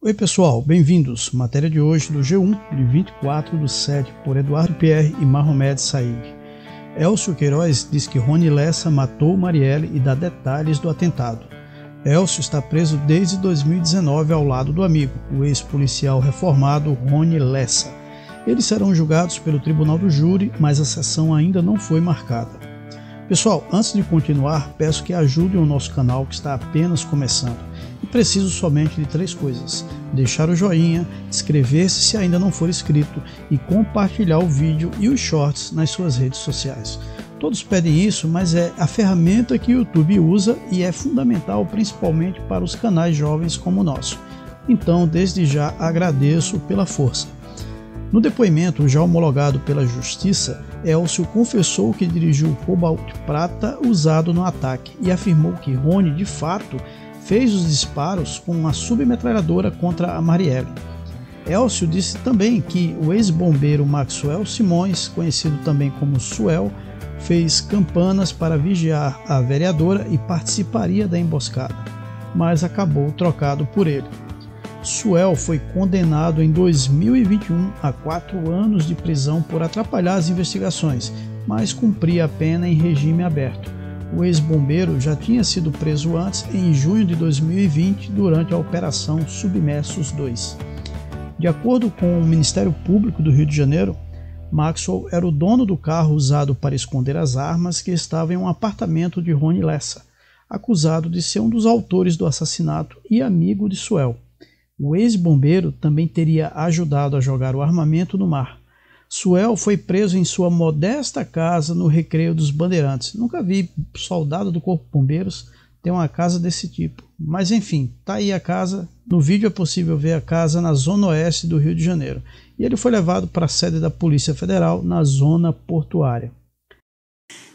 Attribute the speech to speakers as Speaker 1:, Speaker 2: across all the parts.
Speaker 1: Oi pessoal, bem-vindos. Matéria de hoje do G1, de 24/7, por Eduardo Pierre e Mahomed Saig. Elcio Queiroz diz que Rony Lessa matou Marielle e dá detalhes do atentado. Elcio está preso desde 2019 ao lado do amigo, o ex-policial reformado Rony Lessa. Eles serão julgados pelo Tribunal do Júri, mas a sessão ainda não foi marcada. Pessoal, antes de continuar, peço que ajudem o nosso canal que está apenas começando. E preciso somente de 3 coisas: deixar o joinha, inscrever-se se ainda não for inscrito e compartilhar o vídeo e os shorts nas suas redes sociais. Todos pedem isso, mas é a ferramenta que o YouTube usa e é fundamental principalmente para os canais jovens como o nosso. Então, desde já agradeço pela força. No depoimento já homologado pela Justiça, Elcio confessou que dirigiu o Cobalt Prata usado no ataque e afirmou que Rony, de fato, fez os disparos com uma submetralhadora contra a Marielle. Elcio disse também que o ex-bombeiro Maxwell Simões, conhecido também como Suel, fez campanas para vigiar a vereadora e participaria da emboscada, mas acabou trocado por ele. Suel foi condenado em 2021 a 4 anos de prisão por atrapalhar as investigações, mas cumpria a pena em regime aberto. O ex-bombeiro já tinha sido preso antes, em junho de 2020, durante a Operação Submersos 2. De acordo com o Ministério Público do Rio de Janeiro, Maxwell era o dono do carro usado para esconder as armas que estava em um apartamento de Rony Lessa, acusado de ser um dos autores do assassinato e amigo de Suel. O ex-bombeiro também teria ajudado a jogar o armamento no mar. Suel foi preso em sua modesta casa no Recreio dos Bandeirantes. Nunca vi soldado do Corpo de Bombeiros ter uma casa desse tipo. Mas enfim, tá aí a casa. No vídeo é possível ver a casa na zona oeste do Rio de Janeiro. E ele foi levado para a sede da Polícia Federal na zona portuária.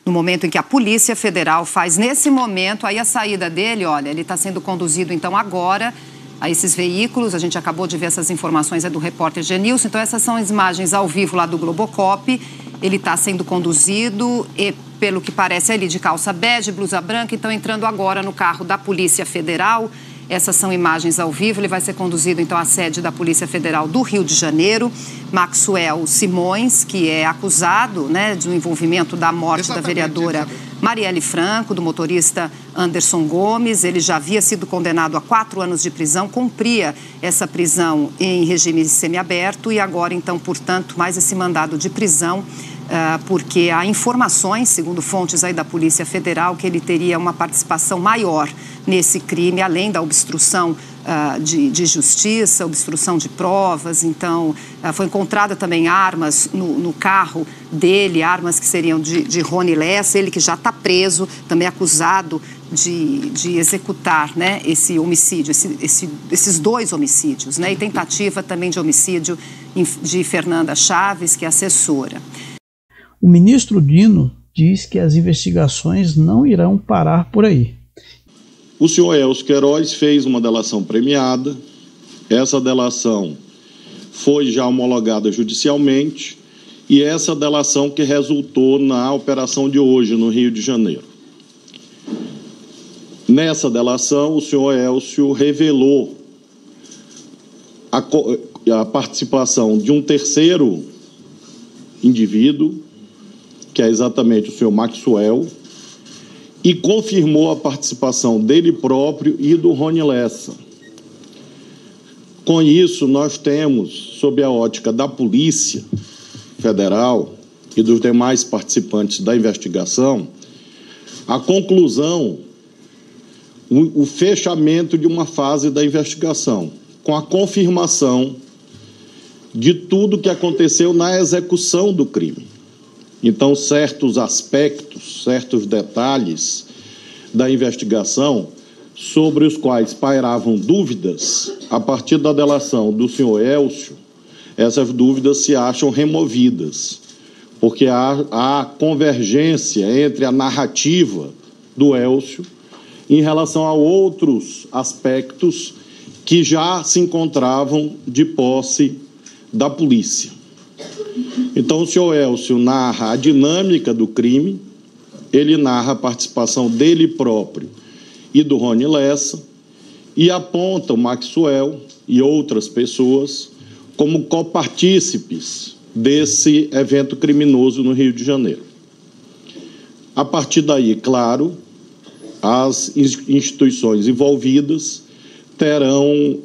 Speaker 2: No momento em que a Polícia Federal faz, nesse momento, aí a saída dele, olha, ele está sendo conduzido então agora a esses veículos. A gente acabou de ver essas informações, é do repórter Genilson. Então essas são as imagens ao vivo lá do Globocop. Ele está sendo conduzido e, pelo que parece, ele de calça bege, blusa branca. Então entrando agora no carro da Polícia Federal. Essas são imagens ao vivo. Ele vai ser conduzido então à sede da Polícia Federal do Rio de Janeiro. Maxwell Simões, que é acusado, né, do envolvimento da morte da vereadora Marielle Franco, do motorista Anderson Gomes. Ele já havia sido condenado a 4 anos de prisão, cumpria essa prisão em regime semiaberto e agora, então, portanto, mais esse mandado de prisão, porque há informações, segundo fontes aí da Polícia Federal, que ele teria uma participação maior nesse crime, além da obstrução de justiça, obstrução de provas. Então, foi encontrada também armas no carro dele, armas que seriam de Rony Lessa, ele que já está preso, também acusado de executar, né, esse homicídio, esses 2 homicídios, né, e tentativa também de homicídio de Fernanda Chaves, que é assessora.
Speaker 1: O ministro Dino diz que as investigações não irão parar por aí.
Speaker 3: O senhor Elcio Queiroz fez uma delação premiada. Essa delação foi já homologada judicialmente e essa delação que resultou na operação de hoje no Rio de Janeiro. Nessa delação, o senhor Elcio revelou a participação de um terceiro indivíduo, que é exatamente o senhor Maxwell, e confirmou a participação dele próprio e do Rony Lessa. Com isso, nós temos, sob a ótica da Polícia Federal e dos demais participantes da investigação, a conclusão, o fechamento de uma fase da investigação, com a confirmação de tudo que aconteceu na execução do crime. Então, certos aspectos, certos detalhes da investigação sobre os quais pairavam dúvidas, a partir da delação do senhor Elcio, essas dúvidas se acham removidas, porque há convergência entre a narrativa do Elcio em relação a outros aspectos que já se encontravam de posse da polícia. Então, o senhor Elcio narra a dinâmica do crime, ele narra a participação dele próprio e do Rony Lessa, e aponta o Maxwell e outras pessoas como copartícipes desse evento criminoso no Rio de Janeiro. A partir daí, claro, as instituições envolvidas terão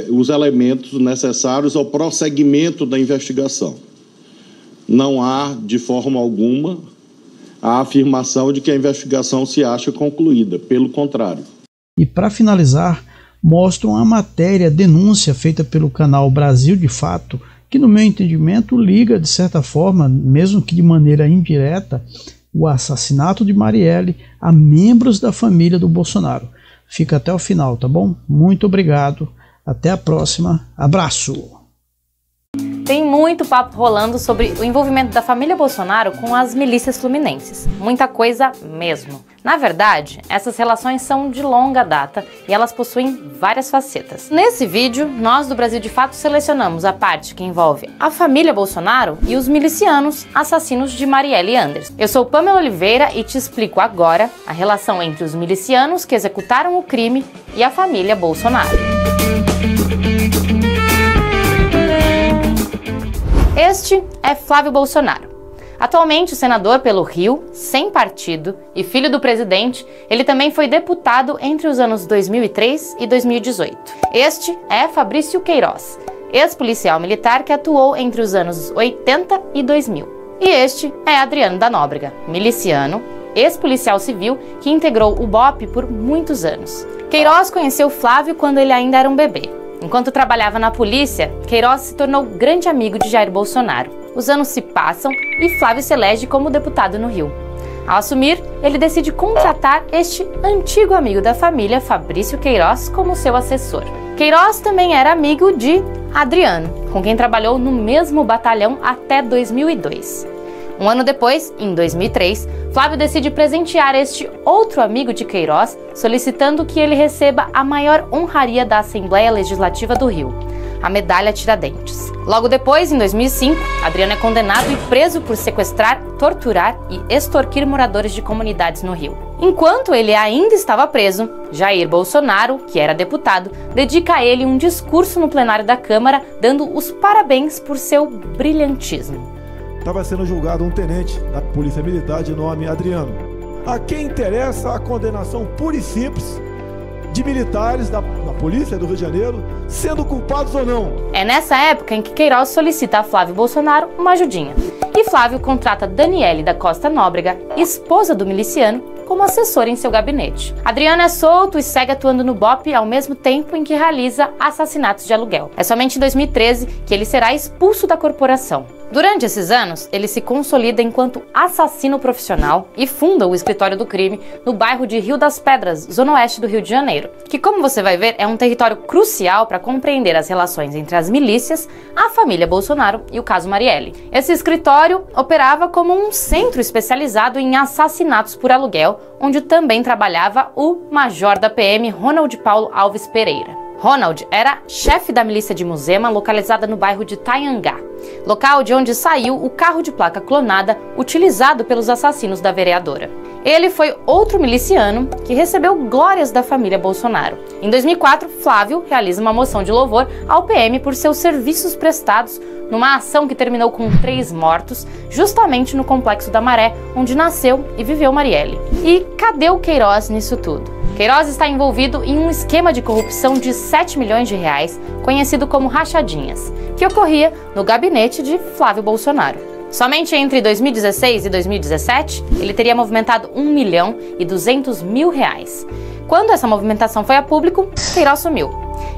Speaker 3: os elementos necessários ao prosseguimento da investigação. Não há, de forma alguma, a afirmação de que a investigação se acha concluída, pelo contrário.
Speaker 1: E para finalizar, mostram a matéria denúncia feita pelo canal Brasil de Fato, que no meu entendimento liga de certa forma, mesmo que de maneira indireta, o assassinato de Marielle a membros da família do Bolsonaro. Fica até o final, tá bom? Muito obrigado, até a próxima, abraço!
Speaker 4: Tem muito papo rolando sobre o envolvimento da família Bolsonaro com as milícias fluminenses. Muita coisa mesmo. Na verdade, essas relações são de longa data e elas possuem várias facetas. Nesse vídeo, nós do Brasil de Fato selecionamos a parte que envolve a família Bolsonaro e os milicianos assassinos de Marielle Anderson. Eu sou Pamela Oliveira e te explico agora a relação entre os milicianos que executaram o crime e a família Bolsonaro. Este é Flávio Bolsonaro. Atualmente senador pelo Rio, sem partido e filho do presidente, ele também foi deputado entre os anos 2003 e 2018. Este é Fabrício Queiroz, ex-policial militar que atuou entre os anos 80 e 2000. E este é Adriano da Nóbrega, miliciano, ex-policial civil que integrou o BOPE por muitos anos. Queiroz conheceu Flávio quando ele ainda era um bebê. Enquanto trabalhava na polícia, Queiroz se tornou grande amigo de Jair Bolsonaro. Os anos se passam e Flávio se elege como deputado no Rio. Ao assumir, ele decide contratar este antigo amigo da família, Fabrício Queiroz, como seu assessor. Queiroz também era amigo de Adriano, com quem trabalhou no mesmo batalhão até 2002. Um ano depois, em 2003, Flávio decide presentear este outro amigo de Queiroz, solicitando que ele receba a maior honraria da Assembleia Legislativa do Rio, a Medalha Tiradentes. Logo depois, em 2005, Adriano é condenado e preso por sequestrar, torturar e extorquir moradores de comunidades no Rio. Enquanto ele ainda estava preso, Jair Bolsonaro, que era deputado, dedica a ele um discurso no plenário da Câmara, dando os parabéns por seu brilhantismo.
Speaker 5: Estava sendo julgado um tenente da Polícia Militar de nome Adriano, a quem interessa a condenação pura e simples de militares da Polícia do Rio de Janeiro, sendo culpados ou não.
Speaker 4: É nessa época em que Queiroz solicita a Flávio Bolsonaro uma ajudinha. E Flávio contrata Daniele da Costa Nóbrega, esposa do miliciano, como assessora em seu gabinete. Adriano é solto e segue atuando no BOPE ao mesmo tempo em que realiza assassinatos de aluguel. É somente em 2013 que ele será expulso da corporação. Durante esses anos, ele se consolida enquanto assassino profissional e funda o escritório do crime no bairro de Rio das Pedras, zona oeste do Rio de Janeiro, que, como você vai ver, é um território crucial para compreender as relações entre as milícias, a família Bolsonaro e o caso Marielle. Esse escritório operava como um centro especializado em assassinatos por aluguel, onde também trabalhava o major da PM Ronald Paulo Alves Pereira. Ronald era chefe da milícia de Muzema, localizada no bairro de Taiangá, local de onde saiu o carro de placa clonada utilizado pelos assassinos da vereadora. Ele foi outro miliciano que recebeu glórias da família Bolsonaro. Em 2004, Flávio realiza uma moção de louvor ao PM por seus serviços prestados numa ação que terminou com 3 mortos, justamente no Complexo da Maré, onde nasceu e viveu Marielle. E cadê o Queiroz nisso tudo? Queiroz está envolvido em um esquema de corrupção de 7 milhões de reais, conhecido como rachadinhas, que ocorria no gabinete de Flávio Bolsonaro. Somente entre 2016 e 2017, ele teria movimentado R$ 1.200.000. Quando essa movimentação foi a público, Queiroz sumiu.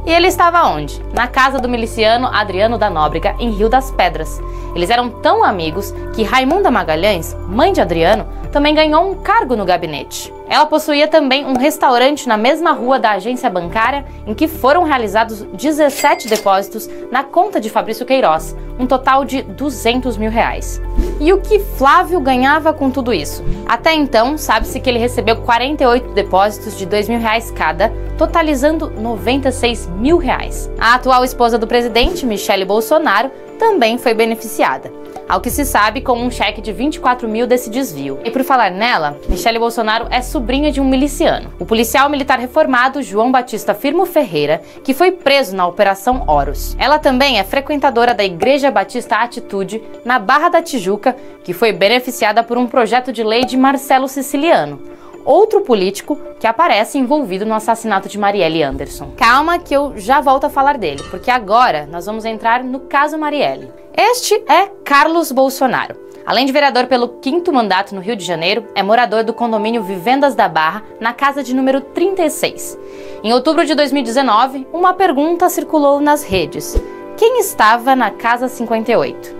Speaker 4: E ele estava onde? Na casa do miliciano Adriano da Nóbrega, em Rio das Pedras. Eles eram tão amigos que Raimunda Magalhães, mãe de Adriano, também ganhou um cargo no gabinete. Ela possuía também um restaurante na mesma rua da agência bancária em que foram realizados 17 depósitos na conta de Fabrício Queiroz, um total de R$ 200 mil. E o que Flávio ganhava com tudo isso? Até então, sabe-se que ele recebeu 48 depósitos de R$ 2.000 cada, totalizando R$ 96 mil. A atual esposa do presidente, Michele Bolsonaro, também foi beneficiada, ao que se sabe, com um cheque de 24 mil desse desvio. E por falar nela, Michele Bolsonaro é sobrinha de um miliciano, o policial militar reformado João Batista Firmo Ferreira, que foi preso na Operação Horus. Ela também é frequentadora da Igreja Batista Atitude, na Barra da Tijuca, que foi beneficiada por um projeto de lei de Marcelo Siciliano, outro político que aparece envolvido no assassinato de Marielle Anderson. Calma que eu já volto a falar dele, porque agora nós vamos entrar no caso Marielle. Este é Carlos Bolsonaro. Além de vereador pelo 5º mandato no Rio de Janeiro, é morador do condomínio Vivendas da Barra, na casa de número 36. Em outubro de 2019, uma pergunta circulou nas redes: quem estava na casa 58?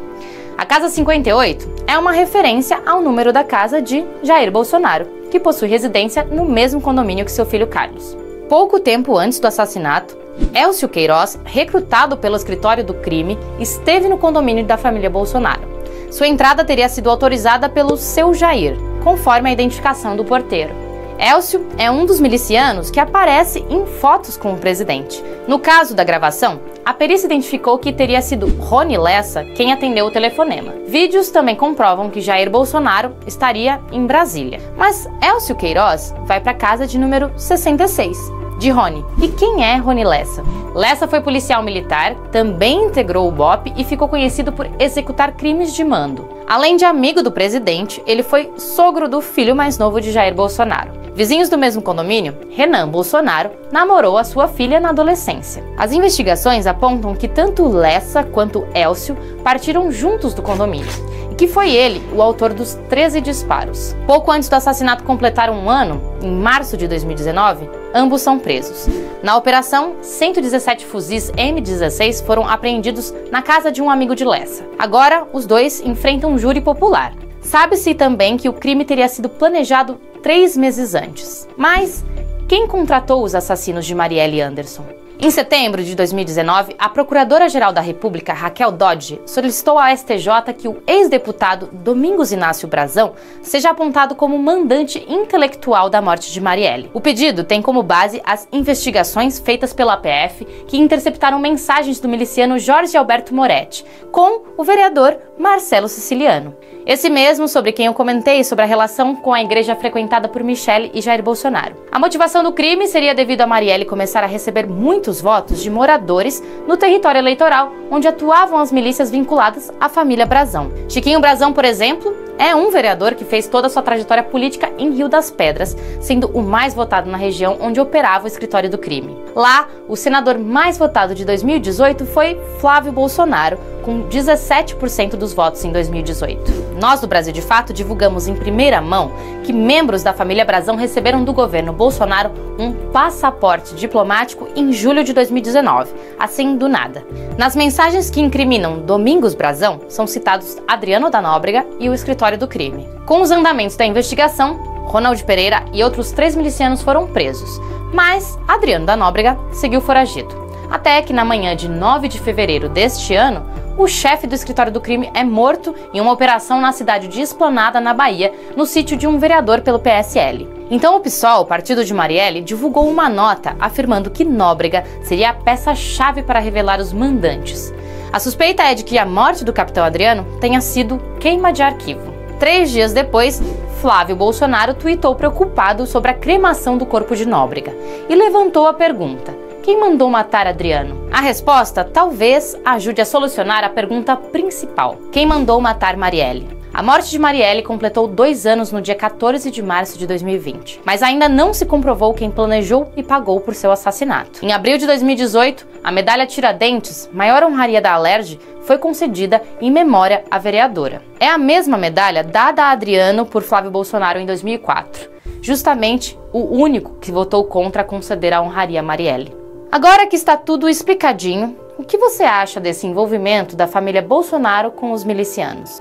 Speaker 4: A casa 58 é uma referência ao número da casa de Jair Bolsonaro, que possui residência no mesmo condomínio que seu filho Carlos. Pouco tempo antes do assassinato, Elcio Queiroz, recrutado pelo escritório do crime, esteve no condomínio da família Bolsonaro. Sua entrada teria sido autorizada pelo seu Jair, conforme a identificação do porteiro. Elcio é um dos milicianos que aparece em fotos com o presidente. No caso da gravação, a perícia identificou que teria sido Rony Lessa quem atendeu o telefonema. Vídeos também comprovam que Jair Bolsonaro estaria em Brasília. Mas Elcio Queiroz vai para a casa de número 66, de Rony. E quem é Rony Lessa? Lessa foi policial militar, também integrou o BOPE e ficou conhecido por executar crimes de mando. Além de amigo do presidente, ele foi sogro do filho mais novo de Jair Bolsonaro. Vizinhos do mesmo condomínio, Renan Bolsonaro namorou a sua filha na adolescência. As investigações apontam que tanto Lessa quanto Elcio partiram juntos do condomínio, e que foi ele o autor dos 13 disparos. Pouco antes do assassinato completar um ano, em março de 2019, ambos são presos. Na operação, 117 fuzis M16 foram apreendidos na casa de um amigo de Lessa. Agora, os dois enfrentam um júri popular. Sabe-se também que o crime teria sido planejado 3 meses antes. Mas quem contratou os assassinos de Marielle Anderson? Em setembro de 2019, a Procuradora-Geral da República, Raquel Dodge, solicitou ao STJ que o ex-deputado Domingos Inácio Brazão seja apontado como mandante intelectual da morte de Marielle. O pedido tem como base as investigações feitas pela PF que interceptaram mensagens do miliciano Jorge Alberto Moretti com o vereador Marcelo Siciliano. Esse mesmo sobre quem eu comentei sobre a relação com a igreja frequentada por Michele e Jair Bolsonaro. A motivação do crime seria devido a Marielle começar a receber muitos votos de moradores no território eleitoral, onde atuavam as milícias vinculadas à família Brazão. Chiquinho Brazão, por exemplo, é um vereador que fez toda a sua trajetória política em Rio das Pedras, sendo o mais votado na região onde operava o escritório do crime. Lá, o senador mais votado de 2018 foi Flávio Bolsonaro, com 17% dos votos em 2018. Nós, do Brasil de Fato, divulgamos em primeira mão que membros da família Brazão receberam do governo Bolsonaro um passaporte diplomático em julho de 2019, assim do nada. Nas mensagens que incriminam Domingos Brazão, são citados Adriano da Nóbrega e o escritório do crime. Com os andamentos da investigação, Ronald Pereira e outros 3 milicianos foram presos, mas Adriano da Nóbrega seguiu foragido. Até que na manhã de 9 de fevereiro deste ano, o chefe do escritório do crime é morto em uma operação na cidade de Esplanada, na Bahia, no sítio de um vereador pelo PSL. Então o PSOL, partido de Marielle, divulgou uma nota afirmando que Nóbrega seria a peça-chave para revelar os mandantes. A suspeita é de que a morte do capitão Adriano tenha sido queima de arquivo. 3 dias depois, Flávio Bolsonaro tuitou preocupado sobre a cremação do corpo de Nóbrega e levantou a pergunta: quem mandou matar Adriano? A resposta talvez ajude a solucionar a pergunta principal: quem mandou matar Marielle? A morte de Marielle completou 2 anos no dia 14 de março de 2020, mas ainda não se comprovou quem planejou e pagou por seu assassinato. Em abril de 2018, a medalha Tiradentes, maior honraria da Alerj, foi concedida em memória à vereadora. É a mesma medalha dada a Adriano por Flávio Bolsonaro em 2004, justamente o único que votou contra conceder a honraria a Marielle. Agora que está tudo explicadinho, o que você acha desse envolvimento da família Bolsonaro com os milicianos?